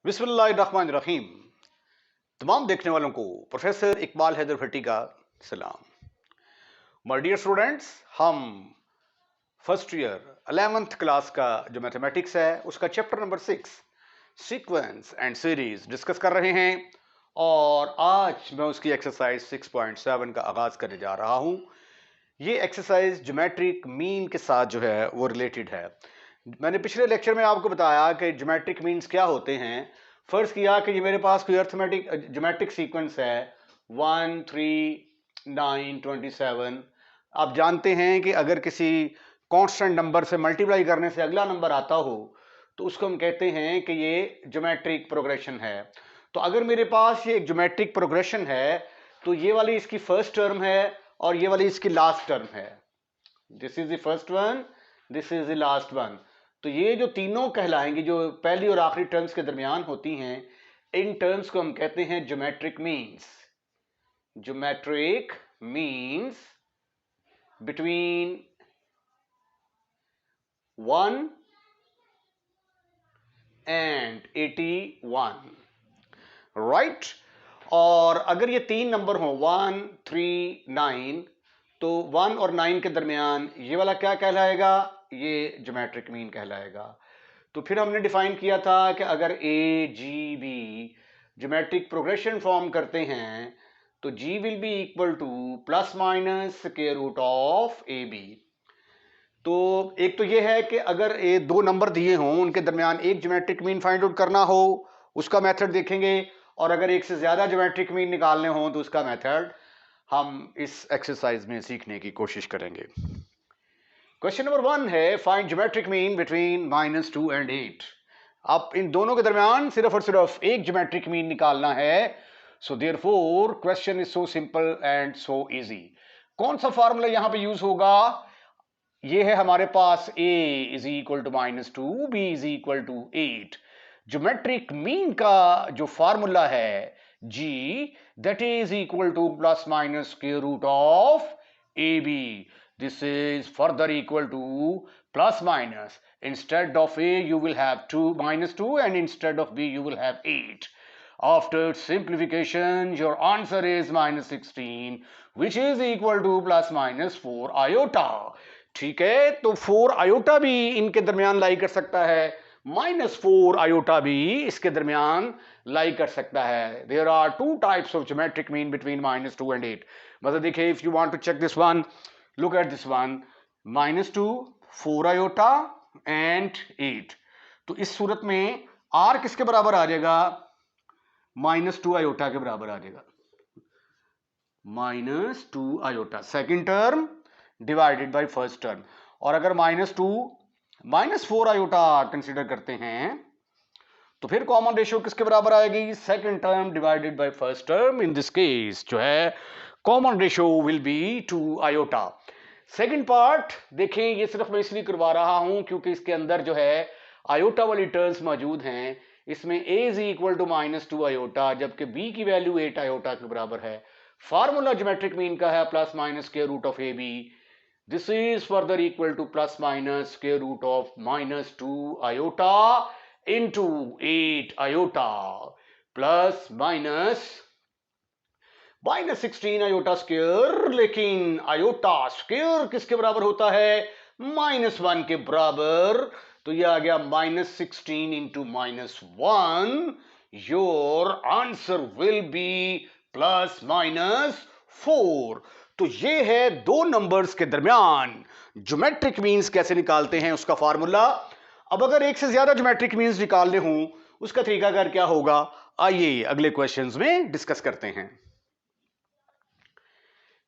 बिस्मिल्लाहिर्रहमानिर्रहीम। तमाम देखने वालों को प्रोफेसर इकबाल हैदर भट्टी का सलाम। माय डियर स्टूडेंट्स, हम फर्स्ट ईयर 11th क्लास का जो मैथमेटिक्स है उसका chapter number 6 sequence and series discuss कर रहे हैं और आज मैं उसकी एक्सरसाइज 6.7 का आगाज करने जा रहा हूं। ये एक्सरसाइज ज्योमेट्रिक मीन के साथ जो है वो रिलेटेड है। मैंने पिछले लेक्चर में आपको बताया कि ज्योमेट्रिक मीन्स क्या होते हैं। फर्ज किया कि ये मेरे पास कोई अर्थमेटिक ज्योमेट्रिक सीक्वेंस है 1 3 9 27। आप जानते हैं कि अगर किसी कांस्टेंट नंबर से मल्टीप्लाई करने से अगला नंबर आता हो तो उसको हम कहते हैं कि ये ज्योमेट्रिक प्रोग्रेशन है। तो अगर मेरे पास ये एक ज्योमेट्रिक प्रोग्रेशन है तो ये वाली इसकी फर्स्ट टर्म है और ये वाली इसकी लास्ट टर्म है। This is the first one, this is the last one. तो ये जो तीनों कहलाएंगी, जो पहली और आखिरी टर्म्स के दरमियान होती हैं, इन टर्म्स को हम कहते हैं geometric means. Geometric means between 1 and 81, right. और अगर ये तीन नंबर हो 1 3 9 तो 1 और 9 के दरमियान ये वाला क्या कहलाएगा? ये ज्योमेट्रिक मीन कहलाएगा। तो फिर हमने डिफाइन किया था कि अगर A G B geometric progression form करते हैं तो G will be equal to plus minus square root of A B. तो एक तो ये है कि अगर ये दो नंबर दिए हों उनके दरमियान एक ज्योमेट्रिक मीन फाइंड आउट करना हो उसका मेथड देखेंगे, और अगर एक से ज्यादा ज्योमेट्रिक मीन निकालने हो तो उसका मेथड हम इस एक्सरसाइज में सीखने की कोशिश करेंगे। क्वेश्चन नंबर 1 है find geometric mean between -2 and 8। अब इन दोनों के दरमियान सिर्फ और सिर्फ एक ज्योमेट्रिक मीन निकालना है। So therefore question is so simple and so easy. कौन सा फार्मूला यहां पे यूज होगा? ये है हमारे पास a is equal to -2, b is equal to 8। Geometric mean का जो फार्मूला है g, that is equal to plus minus square root of A B. This is further equal to plus minus. Instead of a you will have -2 and instead of b you will have 8. After simplification your answer is -16 which is equal to plus minus 4 iota. ठीक है, तो 4 iota भी इनके दरमियान लाई कर सकता है, -4 iota भी इसके दरमियान लाई कर सकता है। There are two types of geometric mean between -2 and 8। मतलब देखिए, if you want to check this one, look at this one, -2 4 iota and 8। तो इस सूरत में r किसके बराबर आ जाएगा? -2 आयोटा के बराबर आ जाएगा। -2 iota second term divided by first term. और अगर -4 आयोटा कंसीडर करते हैं तो फिर कॉमन रेशियो किसके बराबर आएगी? Second term divided by first term. In this case जो है common ratio will be 2 iota. Second part देखें, ये सिर्फ मैं इसलिए करवा रहा हूं क्योंकि इसके अंदर जो है आयोटा वाली टर्म्स मौजूद हैं। इसमें a is equal to -2 iota जबकि b की वैल्यू 8 आयोटा के बराबर है। फार्मूला ज्योमेट्रिक मीन का है plus minus square root of A B. This is further equal to plus minus square root of -2 iota into 8 iota plus minus -16 iota square. लेकिन iota square किसके बराबर होता है? -1 के बराबर। तो यह आ गया -16 into -1। Your answer will be +-4। तो ये है दो नंबर्स के दरमियान ज्योमेट्रिक मीन्स कैसे निकालते हैं उसका फार्मूला। अब अगर एक से ज्यादा ज्योमेट्रिक मीन्स निकालने हों उसका तरीकाकार क्या होगा, आइए अगले क्वेश्चंस में डिस्कस करते हैं।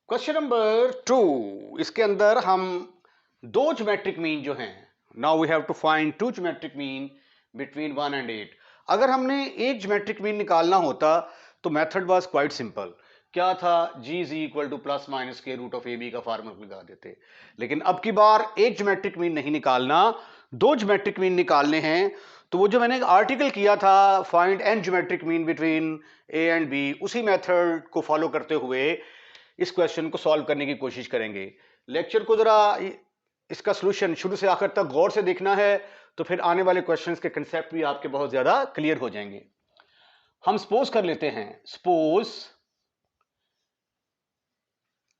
क्वेश्चन नंबर 2, इसके अंदर हम दो ज्योमेट्रिक मीन जो हैं, now we have to find two geometric mean between 1 and 8। अगर हमने एक ज्योमेट्रिक मीन निकालना होता तो मेथड वाज क्वाइट सिंपल। क्या था? g is equal to plus minus square root of A B का फार्मूला लगा देते। लेकिन अब की बार एक ज्योमेट्रिक मीन नहीं निकालना, दो ज्योमेट्रिक मीन निकालने हैं। तो वो जो मैंने आर्टिकल किया था find an geometric mean between A and B, उसी मेथड को फॉलो करते हुए इस क्वेश्चन को सॉल्व करने की कोशिश करेंगे। लेक्चर को जरा इसका सॉल्यूशन शुरू से आखिर तक गौर से देखना है तो फिर आने वाले क्वेश्चंस के कंसेप्ट भी आपके बहुत ज्यादा क्लियर हो जाएंगे। हम सपोज कर लेते हैं, सपोज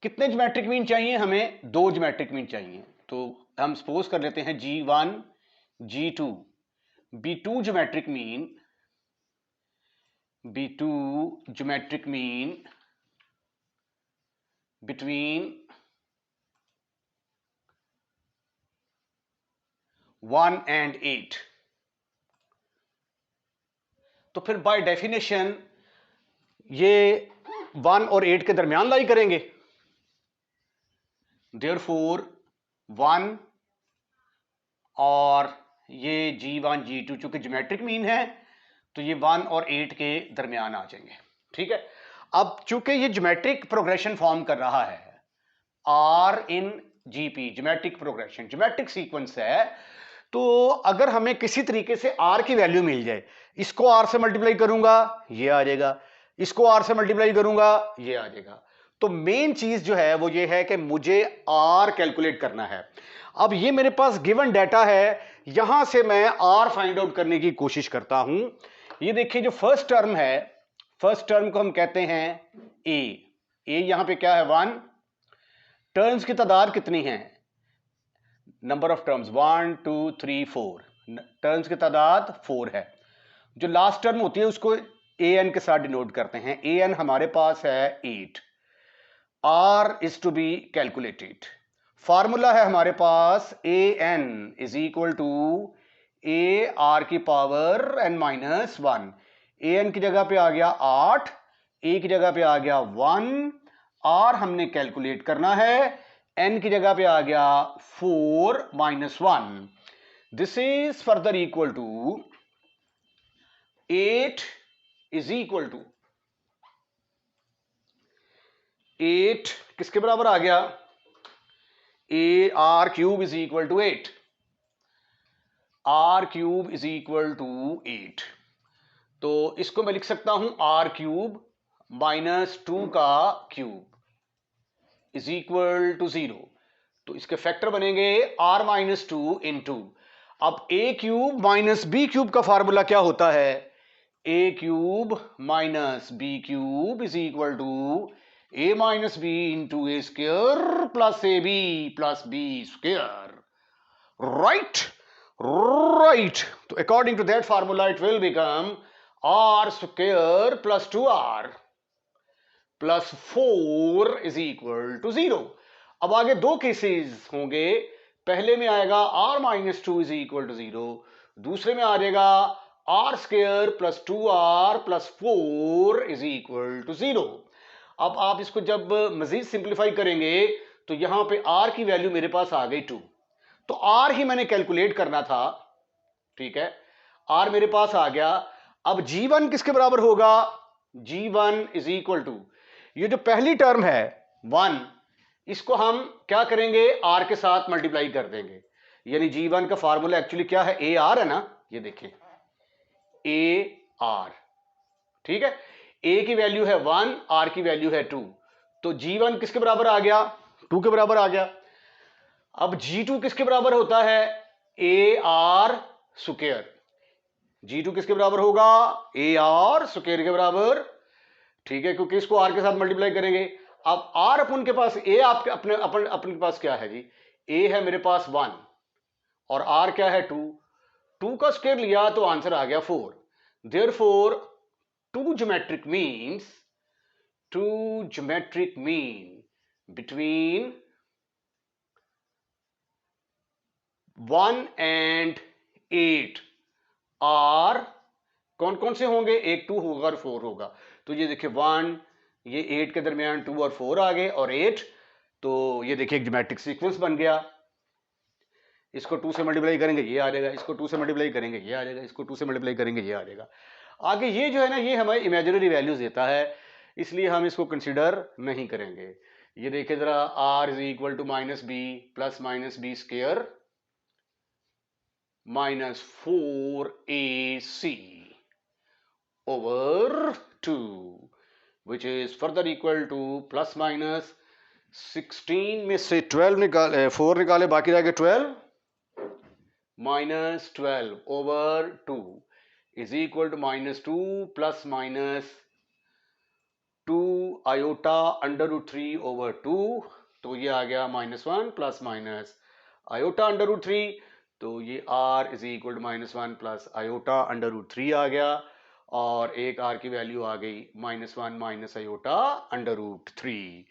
कितने ज्योमेट्रिक मीन चाहिए हमें? 2 ज्योमेट्रिक मीन चाहिए। तो हम सपोज कर लेते हैं G1 G2 B2 geometric mean, B2 geometric mean between 1 and 8। तो फिर बाय डेफिनेशन ये 1 और 8 के दरमियान लाई करेंगे। देयरफॉर 1 और ये G1 G2 चूंकि ज्योमेट्रिक मीन है तो ये 1 और 8 के दरमियान आ जाएंगे। ठीक है, अब चूंकि ये ज्योमेट्रिक प्रोग्रेशन फॉर्म कर रहा है, R इन GP geometric progression, geometric sequence है, तो अगर हमें किसी तरीके से R की वैल्यू मिल जाए, इसको R से मल्टीप्लाई करूंगा ये आ जाएगा, इसको R से मल्टीप्लाई करूंगा ये आ जाएगा। तो मेन चीज जो है वो ये है कि मुझे R कैलकुलेट करना है। अब ये मेरे पास गिवन डाटा है, यहां से मैं R फाइंड आउट करने की कोशिश करता हूं। ये देखिए जो फर्स्ट टर्म है, फर्स्ट टर्म को हम कहते हैं A। यहां पे क्या है? 1। टर्म्स की तादाद कितनी है? नंबर ऑफ टर्म्स 1 2 3 4, टर्म्स की तादाद 4 है। जो लास्ट टर्म होती है उसको an के साथ डिनोट करते हैं। an हमारे पास है 8। r is to be calculated. Formula है हमारे पास an is equal to a r की पावर n माइनस 1। an की जगह पे आ गया 8, a की जगह पे आ गया 1, r हमने कैलकुलेट करना है, n की जगह पे आ गया 4 minus 1। This is further equal to 8 is equal to 8 किसके बराबर आ गया? A R cube is equal to 8। R cube is equal to 8। तो इसको मैं लिख सकता हूं आर क्यूब माइनस 2 का क्यूब इज इक्वल टू 0। तो इसके फैक्टर बनेंगे r माइनस 2 इंटू, अब a cube minus B cube का फार्मूला क्या होता है? a cube minus B cube is equal to a minus B into A square plus A B plus B square. Right right. तो according to that formula it will become r square plus 2r plus 4 is equal to 0। अब आगे दो cases होंगे, पहले में आएगा r minus 2 is equal to 0, दूसरे में आ जाएगा r square plus 2r plus 4 is equal to 0। अब आप इसको जब मजीद सिंप्लीफाई करेंगे तो यहां पे r की वैल्यू मेरे पास आ गई 2, तो r ही मैंने कैलकुलेट करना था। ठीक है, r मेरे पास आ गया। अब g1 किसके बराबर होगा? g1 इज इक्वल टू, ये जो पहली टर्म है 1, इसको हम क्या करेंगे? r के साथ मल्टीप्लाई कर देंगे। यानी g1 का फार्मूला एक्चुअली क्या है? ar है ना, ये देखिए ar। ठीक है, a की वैल्यू है 1, r की वैल्यू है 2, तो g1 किसके बराबर आ गया? 2 के बराबर आ गया। अब g2 किसके बराबर होता है? ar square. g2 किसके बराबर होगा? ar स्क्वायर के बराबर। ठीक है, क्योंकि इसको r के साथ मल्टीप्लाई करेंगे। अब r अपन के पास a, आपके अपने के पास क्या है जी? a है मेरे पास 1 और r क्या है 2, 2 का स्क्वायर लिया तो आंसर आ गया 4। Therefore two geometric mean between 1 and 8 are कौन कौन से होंगे? एक 2 होगा और 4 होगा। तो ये देखिए 1, ये 8 के दरमियान 2 और 4 आ गए और 8, तो ये देखिए एक ज्योमेट्रिक सीक्वेंस बन गया। इसको 2 से मल्टीप्लाई करेंगे ये आ जाएगा, इसको 2 से मल्टीप्लाई करेंगे ये आ जाएगा, इसको 2 से मल्टीप्लाई करेंगे ये आ जाएगा। आगे ये जो है ना, ये हमें इमेजिनरी वैल्यूज देता है, इसलिए हम इसको कंसिडर नहीं करेंगे। ये देखिए जरा, r is equal to minus b plus minus B square minus 4ac over 2 which is further equal to plus minus 16 में से 12 निकाले, 4 निकाले, बाकी रह गए 12, -12/2 is equal to -2 plus minus 2 iota √3/2, तो ये आ गया -1 प्लस माइनस आयोटा √3, तो ये r is equal to -1 plus iota √3 आ गया, और एक r की वैल्यू आ गई -1 माइनस आयोटा √3।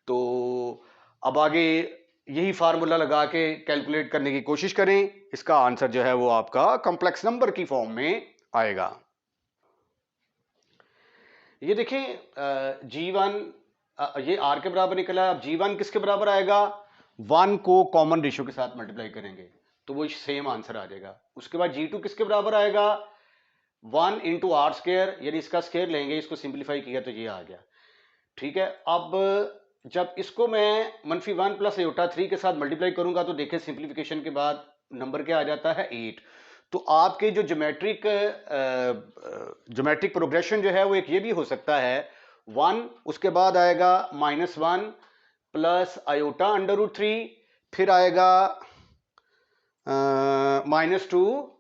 तो अब आगे यही फार्मूला लगा के कैलकुलेट करने की कोशिश करें, इसका आंसर जो है वो आपका कॉम्प्लेक्स नंबर की फॉर्म में आएगा। ये देखें G1 ये R के बराबर निकला है। अब G1 किसके बराबर आएगा? 1 को कॉमन रेशियो के साथ मल्टीप्लाई करेंगे तो वो सेम आंसर आ जाएगा। उसके बाद G2 किसके बराबर आएगा? 1 इंटू आर स्क्वायर, यानी इसका स्क्वायर लेंगे, इसको सिंप्लीफाई किया तो ये आ गया। ठीक है, अब जब इसको मैं -1 प्लस आयोटा 3 के साथ मल्टीप्लाई करूंगा तो देखिए सिंप्लीफिकेशन के बाद नंबर क्या आ जाता है? 8। तो आपके जो ज्योमेट्रिक प्रोग्रेशन जो है वो एक ये भी हो सकता है 1, उसके बाद आएगा -1 प्लस आयोटा √3, फिर आएगा -2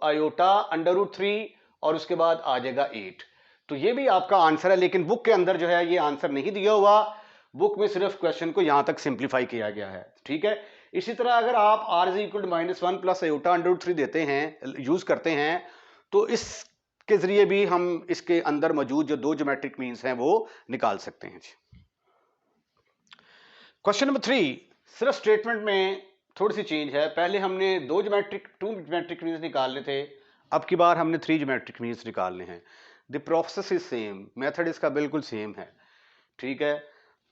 आयोटा √3, और उसके बाद आ जाएगा 8। तो ये भी आपका आंसर है, लेकिन बुक के अंदर जो है ये आंसर नहीं दिया हुआ। बुक में सिर्फ क्वेश्चन को यहां तक सिंप्लीफाई किया गया है। ठीक है, इसी तरह अगर आप r is equal to -1 plus iota √3 देते हैं, यूज करते हैं, तो इसके जरिए भी हम इसके अंदर मौजूद जो दो ज्योमेट्रिक मीन्स हैं वो निकाल सकते हैं। क्वेश्चन नंबर 3, सिर्फ स्टेटमेंट में थोड़ी सी चेंज है। पहले हमने टू ज्योमेट्रिक मीन्स निकालने थे, अब की बार हमने 3 ज्योमेट्रिक मीन्स निकालने हैं। The process is same, method इसका बिल्कुल सेम है। ठीक है,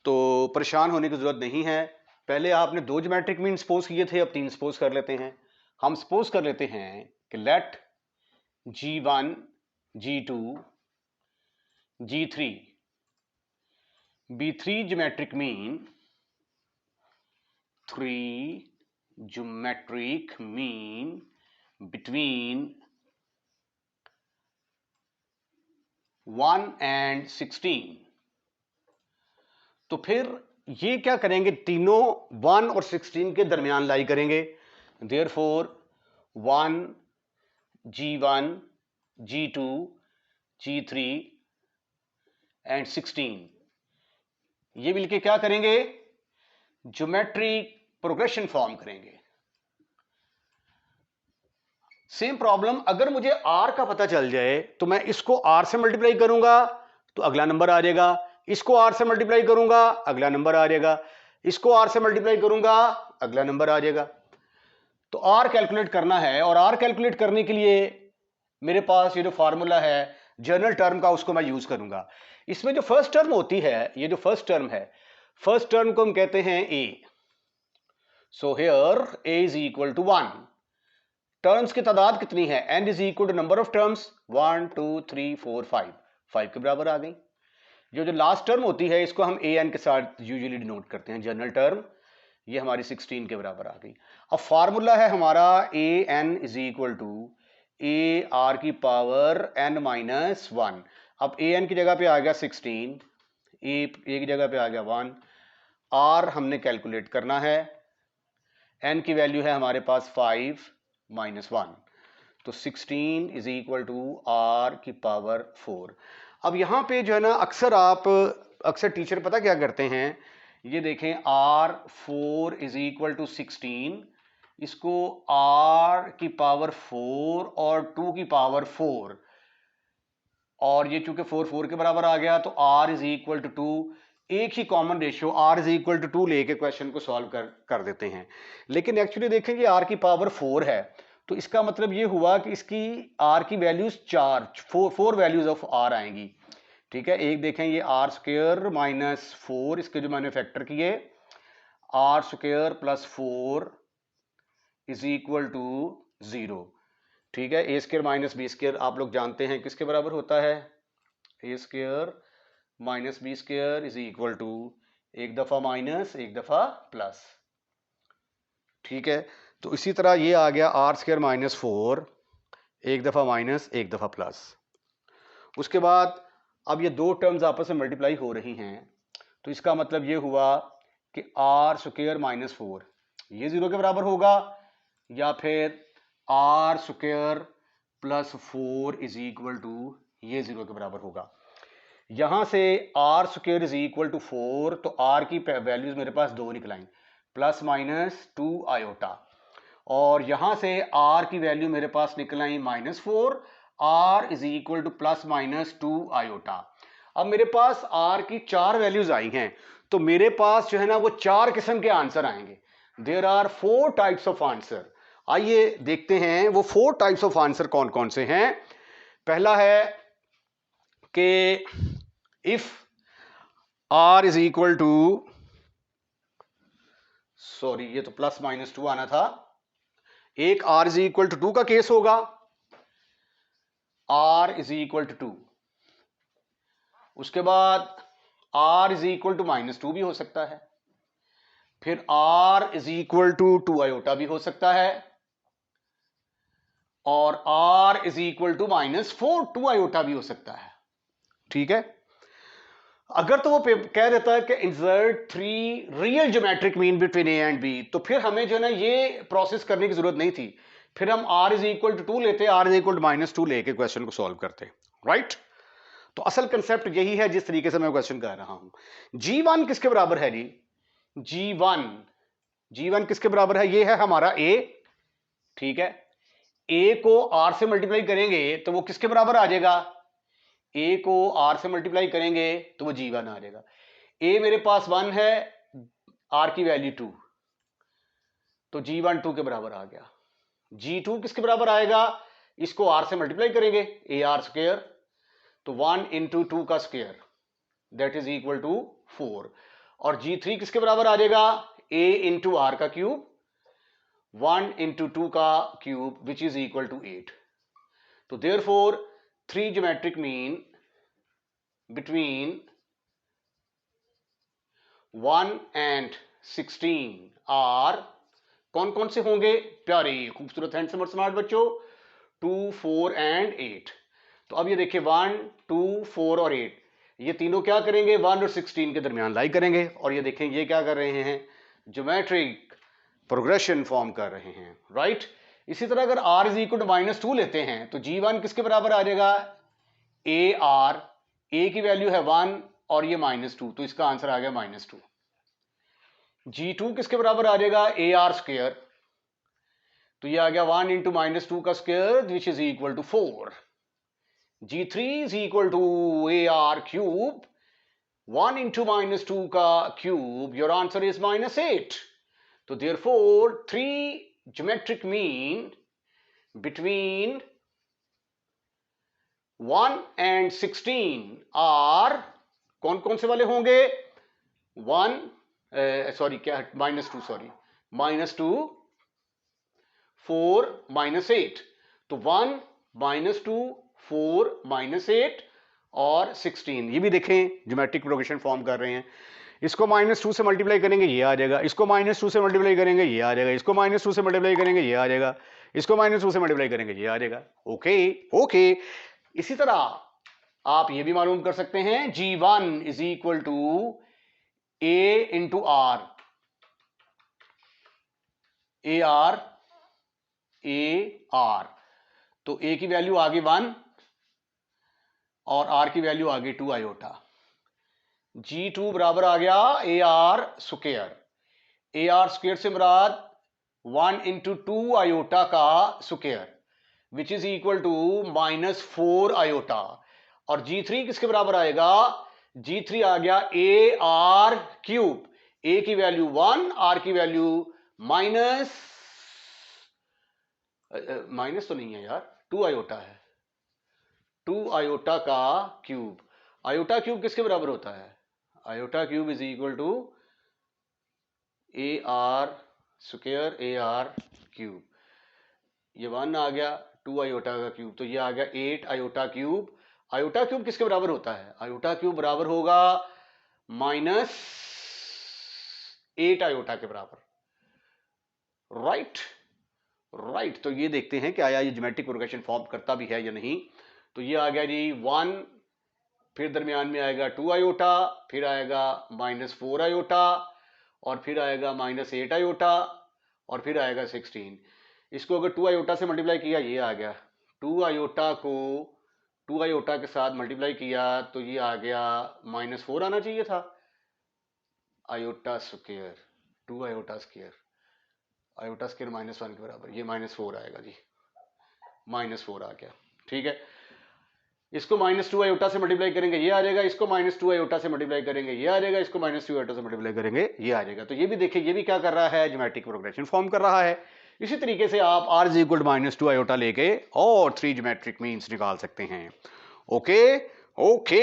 तो परेशान होने की जरूरत नहीं है। पहले आपने 2 ज्योमेट्रिक मीन सपोज किए थे, अब 3 सपोज कर लेते हैं। हम सपोज कर लेते हैं कि late G1 G2 G3 be 3 geometric mean between 1 and 16। तो फिर ये क्या करेंगे? तीनों 1 और 16 के दरमियान लाई करेंगे। Therefore 1 G1 G2 G3 and 16 ये मिलके क्या करेंगे? ज्योमेट्रिक प्रोग्रेशन फॉर्म करेंगे। सेम प्रॉब्लम, अगर मुझे r का पता चल जाए तो मैं इसको r से मल्टीप्लाई करूंगा तो अगला नंबर आ जाएगा, इसको r से मल्टीप्लाई करूंगा अगला नंबर आ जाएगा, इसको r से मल्टीप्लाई करूंगा अगला नंबर आ जाएगा। तो r कैलकुलेट करना है, और r कैलकुलेट करने के लिए मेरे पास ये जो फॉर्मूला है जनरल टर्म का, उसको मैं यूज करूंगा। इसमें जो फर्स्ट टर्म होती है, ये जो फर्स्ट टर्म है, फर्स्ट टर्म को हम कहते हैं a। So here a is equal to 1। Terms की तादाद कितनी है? n is equal to number of terms 1 2 3 4 5, 5 के बराबर आ गई। जो लास्ट टर्म होती है इसको हम an के साथ यूजुअली डिनोट करते हैं, जनरल टर्म, ये हमारी 16 के बराबर आ गई। अब फार्मूला है हमारा an is equal to a r की पावर n माइनस 1। अब an की जगह पे आ गया 16, a की जगह पे आ गया 1, r हमने कैलकुलेट करना है, n की वैल्यू है हमारे पास 5 माइनस 1, तो 16 इज इक्वल टू r की पावर 4। अब यहां पे जो है ना, अक्सर टीचर पता क्या करते हैं, ये देखें r4 इज इक्वल टू 16, इसको r की पावर 4 और 2 की पावर 4, और ये चूंकि 4 4 के बराबर आ गया तो r इज इक्वल टू 2, एक ही common ratio r is equal to 2 लेके क्वेश्चन को सॉल्व कर देते हैं। लेकिन एक्चुअली देखें ये r की पावर 4 है, तो इसका मतलब ये हुआ कि इसकी r की वैल्यूज 4 वैल्यूज ऑफ r आएंगी। ठीक है, एक देखें ये r स्क्वायर माइनस 4, इसके जो मैंने फैक्टर किए, r square plus 4 is equal to 0। ठीक है, A square minus B square आप लोग जानते हैं किसके बराबर होता है? A square minus B square is equal to एक दफा माइनस एक दफा प्लस। ठीक है, तो इसी तरह ये आ गया आर स्क्वायर माइनस 4, एक दफा माइनस एक दफा प्लस। उसके बाद अब ये दो टर्म्स आपस में मल्टीप्लाई हो रही हैं, तो इसका मतलब ये हुआ कि आर स्क्वायर माइनस 4, ये 0 के बराबर होगा, या फिर r square plus 4 is equal to ये 0 के बराबर होगा। यहां से r square is equal to 4, तो आर की वैल्यूज मेरे पास दो निकल आई, प्लस माइनस 2 आयोटा, और यहां से आर की वैल्यू मेरे पास निकल आई -4, r is equal to plus minus 2 iota. अब मेरे पास आर की 4 वैल्यूज आई हैं, तो मेरे पास जो है ना वो 4 किस्म के आंसर आएंगे। There are 4 types of answer. आइए देखते हैं वो 4 टाइप्स ऑफ आंसर कौन कौन से हैं। पहला है कि if r is equal to, sorry ये तो प्लस माइनस 2 आना था, एक आर इज इक्वल टू 2 का केस होगा, आर इज इक्वल टू 2, उसके बाद आर इज इक्वल टू -2 भी हो सकता है, फिर r is equal to 2 iota भी हो सकता है, और r is equal to -4 2 iota भी हो सकता है। ठीक है, अगर तो वो कह देता है कि insert 3 real geometric mean between A and b, तो फिर हमें जो है ना ये प्रोसेस करने की जरूरत नहीं थी, फिर हम आर इज इक्वल टू 2 लेते, आर इज इक्वल टू -2 लेके क्वेश्चन को सॉल्व करते, राइट। तो असल कंसेप्ट यही है जिस तरीके से मैं क्वेश्चन कर रहा हूं। G1 किसके बराबर है जी? G1 किसके बराबर है? ये है हमारा A, ठीक है। A को R से मल्टीप्लाई करेंगे तो वो किसके बराबर आ जाएगा? A को R से मल्टीप्लाई करेंगे तो वो G1 आ जाएगा। A मेरे पास 1 है, R की वैल्यू 2, तो G1 2 के बराबर आ गया। G2 किसके बराबर आएगा? इसको R से मल्टीप्लाई करेंगे, AR स्क्वायर, तो 1 इंटू 2 का square that is equal to 4, और G3 किसके बराबर आ जाएगा? A इंटू आर का क्यूब, 1 इंटू 2 का cube which is equal to 8। तो therefore 3 geometric mean between 1 and 16 are कौन कौन से होंगे? प्यारे खूबसूरत हैंडसम और स्मार्ट बच्चों, 2 4 एंड 8। तो अब ये देखिए 1 2 4 और 8, ये तीनों क्या करेंगे? 1 और 16 के दरमियान लाई करेंगे, और ये देखें ये क्या कर रहे हैं? ज्योमेट्रिक प्रोग्रेशन फॉर्म कर रहे हैं, राइट। इसी तरह अगर r इज इक्वल टू -2 लेते हैं तो G1 किसके बराबर आ जाएगा? AR, A की वैल्यू है 1 और ये -2, तो इसका आंसर आ गया -2। G2 किसके बराबर आ जाएगा? AR स्क्वायर, तो ये आ गया 1 इंटू -2 का square which is equal to 4। G3 is equal to AR cube, 1 into -2 का क्यूब, योर आंसर इज -8। तो therefore 3 geometric mean between 1 and 16 are कौन कौन से वाले होंगे? 1 सॉरी क्या -2, सॉरी -2 4 -8, तो 1 -2 4 -8 और 16, ये भी देखें ज्योमेट्रिक प्रोग्रेशन फॉर्म कर रहे हैं। इसको -2 से मल्टीप्लाई करेंगे ये आ जाएगा, इसको -2 से मल्टीप्लाई करेंगे ये आ जाएगा, इसको -2 से मल्टीप्लाई करेंगे ये आ जाएगा, इसको -2 से मल्टीप्लाई करेंगे ये आ जाएगा। ओके ओके, इसी तरह आप ये भी मालूम कर सकते हैं G1 is equal to A into r, AR AR, तो A की वैल्यू आ गई 1 और R की वैल्यू आ गई 2 आयोटा। G2 बराबर आ गया AR स्क्वायर, AR स्क्वायर से मुराद 1 इंटू 2 आयोटा का square which is equal to -4 iota, और G3 किसके बराबर आएगा? G3 आ गया AR क्यूब, A की वैल्यू 1, R की वैल्यू माइनस तो नहीं है यार, 2 आयोटा है, 2 आयोटा का क्यूब। आयोटा क्यूब किसके बराबर होता है? Iota cube is equal to AR square AR cube, ये 1 आ गया, 2 आयोटा का क्यूब, तो ये आ गया 8 आयोटा क्यूब। आयोटा क्यूब किसके बराबर होता है? आयोटा क्यूब बराबर होगा -8 आयोटा के बराबर, राइट राइट। तो ये देखते हैं कि आया ये ज्योमेट्रिक प्रोग्रेशन फॉर्म करता भी है या नहीं। तो ये आ गया जी 1, फिर दरमियान में आएगा 2 आयोटा, फिर आएगा -4 आयोटा, और फिर आएगा -8 आयोटा, और फिर आएगा 16। इसको अगर 2 आयोटा से मल्टीप्लाई किया, ये आ गया 2 आयोटा को 2 आयोटा के साथ मल्टीप्लाई किया तो ये आ गया -4 आना चाहिए था। Iota square 2 iota square, iota square -1 के बराबर, ये -4 आएगा जी, -4 आ गया। ठीक है, इसको -2 आयोटा से मल्टीप्लाई करेंगे ये आ जाएगा, इसको -2 आयोटा से मल्टीप्लाई करेंगे ये आ जाएगा, इसको -2 आयोटा से मल्टीप्लाई करेंगे ये आ जाएगा। तो ये भी देखिए, ये भी क्या कर रहा है, ज्योमेट्रिक प्रोग्रेशन फॉर्म कर रहा है। इसी तरीके से आप r इज इक्वल -2 आयोटा लेके और 3 ज्योमेट्रिक मीन्स निकाल सकते हैं। ओके ओके,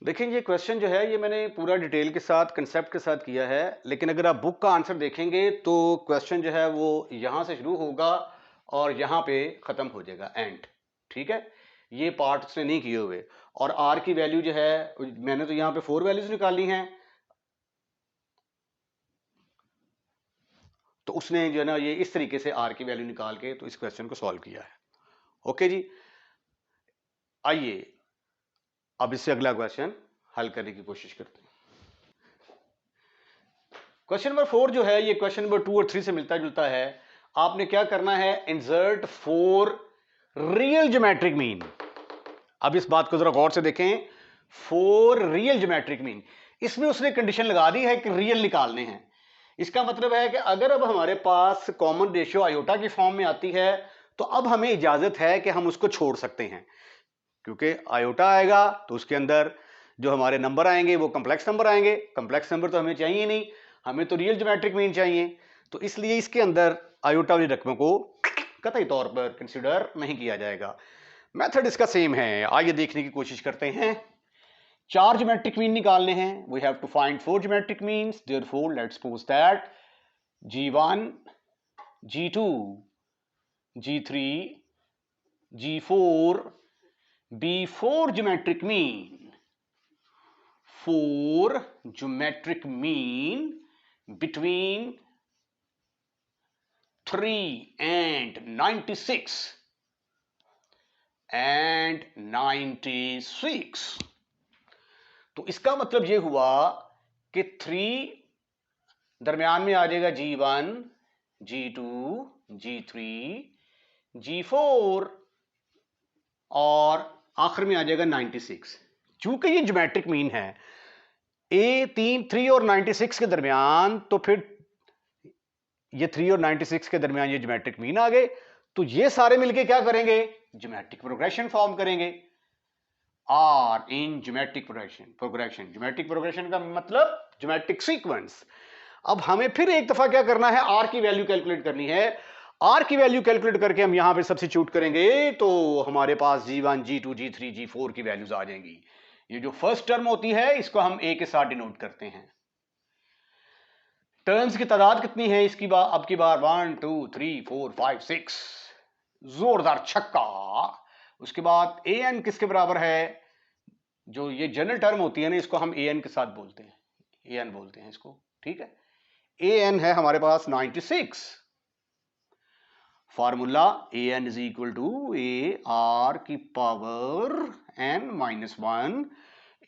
देखिए ये क्वेश्चन जो है ये मैंने पूरा डिटेल के साथ, कंसेप्ट के साथ किया है, लेकिन अगर आप बुक का आंसर देखेंगे तो क्वेश्चन जो है वो यहां से शुरू होगा और यहां पे खत्म हो जाएगा, एंड। ठीक है, ये पार्ट उसने नहीं किए हुए। और आर की वैल्यू जो है मैंने तो यहां पे 4 वैल्यूज निकाली हैं, तो उसने जो है ना ये इस तरीके से आर की वैल्यू निकाल के तो इस क्वेश्चन को सॉल्व किया है। ओके जी, आइए अब इससे अगला क्वेश्चन हल करने की कोशिश करते हैं। क्वेश्चन नंबर 4 जो है ये क्वेश्चन नंबर 2 और 3 से मिलता जुलता है। आपने क्या करना है, इंसर्ट 4 रियल ज्योमेट्रिक मीन। अब इस बात को जरा गौर से देखें, 4 रियल ज्योमेट्रिक मीन, इसमें उसने कंडीशन लगा दी है कि रियल निकालने हैं। इसका मतलब है कि अगर अब हमारे पास कॉमन रेशियो आयोटा की फॉर्म में आती है तो अब हमें इजाजत है कि हम उसको छोड़ सकते हैं, क्योंकि आयोटा आएगा तो उसके अंदर जो हमारे नंबर आएंगे वो कॉम्प्लेक्स नंबर आएंगे। कॉम्प्लेक्स नंबर तो हमें चाहिए नहीं, हमें तो रियल ज्योमेट्रिक मीन चाहिए। तो इसलिए इसके अंदर आयोटा वाली रकमों को कतई तौर पर कंसीडर नहीं किया जाएगा। मेथड इसका सेम है, आइए देखने की कोशिश करते हैं। 4 ज्योमेट्रिक मीन निकालने हैं, we have to find 4 geometric means, therefore let's suppose that G1, G2, G3, G4 be 4 geometric mean, 4 geometric mean between 3 and 96 and 96। तो इसका मतलब ये हुआ कि 3 दरमियान में आ जाएगा G1, G2, G3, G4 और आखिर में आ जाएगा 96। चूंकि ये ज्योमेट्रिक मीन है A3 और 96 के दरमियान, तो फिर ये 3 और 96 के दरमियान ये ज्योमेट्रिक मीन आ गए, तो ये सारे मिलके क्या करेंगे, ज्योमेट्रिक प्रोग्रेशन फॉर्म करेंगे। Are in geometric progression, geometric progression का मतलब ज्योमेट्रिक सीक्वेंस। अब हमें फिर एक दफा क्या करना है, आर की वैल्यू कैलकुलेट करनी है। आर की वैल्यू कैलकुलेट करके हम यहां पे सब्स्टिट्यूट करेंगे तो हमारे पास G1, G2, G3, G4 की वैल्यूज आ जाएंगी। ये जो फर्स्ट टर्म होती है इसको हम ए के साथ डिनोट करते हैं। टर्म्स की तादाद कितनी है इसकी बार, अब की बार 1 2 3 4 5 6, जोरदार छक्का। उसके बाद ए एन किसके बराबर है, जो ये जनरल टर्म होती है ना इसको हम ए एन के साथ बोलते हैं, ए एन बोलते हैं इसको। ठीक है, ए एन है हमारे पास 96। Formula a n is equal to a r की पावर एन -1।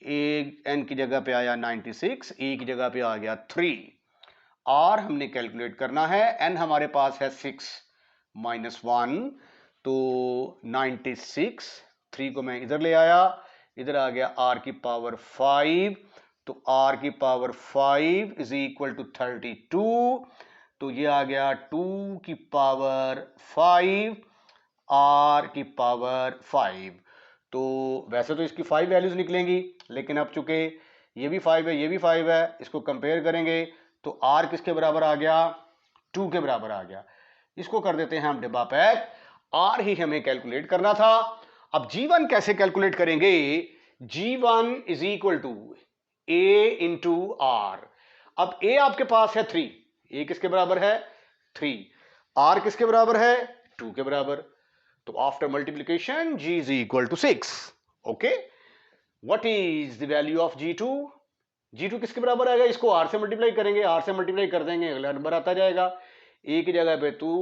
ए एन की जगह पे आया 96, ए की जगह पे आ गया 3। आर हमने कैलकुलेट करना है, एन हमारे पास है 6 -1, तो 96। 3 को मैं इधर ले आया, इधर आ गया आर की पावर 5, तो आर की पावर 5 इज इक्वल टू 32, तो ये आ गया 2 की पावर 5 आर की पावर 5। तो वैसे तो इसकी 5 वैल्यूज निकलेंगी, लेकिन अब चूंकि ये भी 5 है ये भी 5 है, इसको कंपेयर करेंगे तो आर किसके बराबर आ गया, 2 के बराबर आ गया। इसको कर देते हैं हम डिब्बा पैक, आर ही हमें कैलकुलेट करना था। अब G1 कैसे कैलकुलेट करेंगे, G1 is equal to a into r. अब ए आपके पास है 3, ए किसके बराबर है 3, आर किसके बराबर है 2 के बराबर, तो after multiplication G is equal to 6। Okay, what is the value of G2, G2 किसके बराबर आएगा, इसको R से मल्टीप्लाई करेंगे, R से मल्टीप्लाई कर देंगे अगला नंबर आता जाएगा। A की जगह पे 2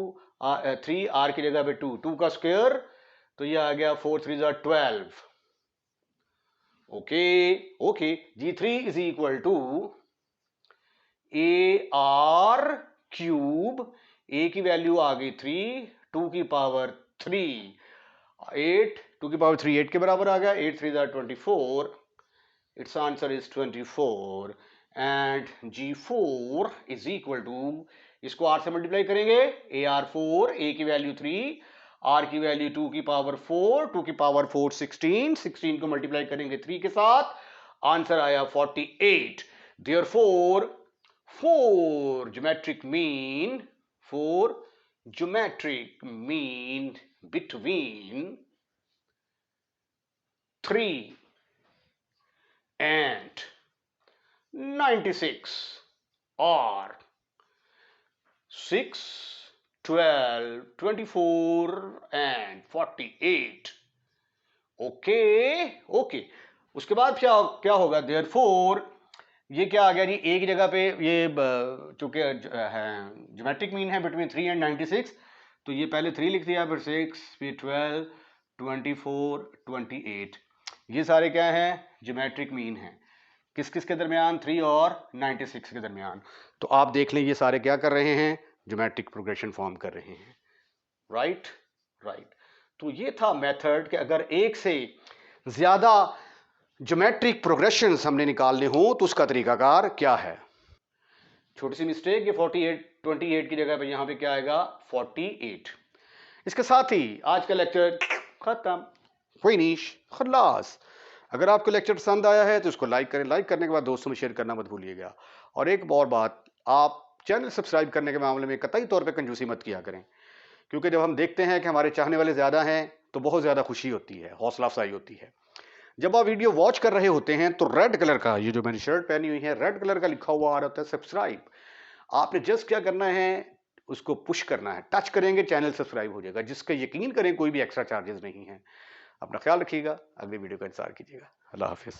3, R की जगह पे 2, 2 का स्क्वायर, तो ये आ गया 4 3 12। Okay okay, G3 is equal to AR cube, A की वैल्यू आ गई 3, 2 की पावर 3, 8, 2 की पावर 3 8 के बराबर आ गया, 8 3 24, its answer is 24 and G4 is equal to, इसको R से मल्टीप्लाई करेंगे, AR4, A की वैल्यू 3, R की वैल्यू 2 की पावर 4, 2 की पावर 4 16, 16 को मल्टीप्लाई करेंगे 3 के साथ, आंसर आया 48. Therefore 4 geometric mean between 3 and 96 are 6, 12, 24 and 48. Okay. उसके बाद क्या होगा, देयरफॉर ये क्या आ गया जी, ए की जगह पे ये चूंकि ज्योमेट्रिक मीन है बिटवीन 3 एंड 96, तो ये पहले 3 लिख दिया, फिर 6, फिर 12, 24, 28. ये सारे क्या हैं, ज्योमेट्रिक मीन हैं. किस किस के दरमियान, 3 और 96 के दरमियान. तो आप देख लें ये सारे क्या कर रहे हैं, ज्योमेट्रिक प्रोग्रेशन फॉर्म कर रहे हैं. राइट. तो ये था मेथड कि अगर एक से ज्यादा ज्योमेट्रिक प्रोग्रेशंस हमने निकालने हो तो उसका तरीकाकार क्या है. छोटी सी मिस्टेक, ये 28 की जगह पे यहां पे क्या आएगा, 48. इसके साथ ही आज का लेक्चर खत्म. फिनिश, खलास. अगर आपको लेक्चर पसंद आया है तो इसको लाइक करें. लाइक करने के बाद दोस्तों में शेयर करना मत भूलिएगा. और एक और बात, आप चैनल सब्सक्राइब करने के मामले में कतई तौर पे कंजूसी मत किया करें, क्योंकि जब हम देखते हैं कि हमारे चाहने वाले ज़्यादा हैं तो बहुत ज़्यादा खुशी होती है, हौसला अफजाई होती है. जब आप वीडियो वॉच कर रहे होते हैं तो रेड कलर का, ये जो मैंने शर्ट पहनी हुई है, रेड कलर का लिखा हुआ आ रहा है सब्सक्राइब. आपने जस्ट क्या करना है, उसको पुश करना है. टच करेंगे, चैनल सब्सक्राइब हो जाएगा, जिसका यकीन करें कोई भी एक्स्ट्रा चार्जेस नहीं है. अपना ख्याल रखिएगा, अगली वीडियो का इंतजार कीजिएगा. अल्लाह हाफिज़.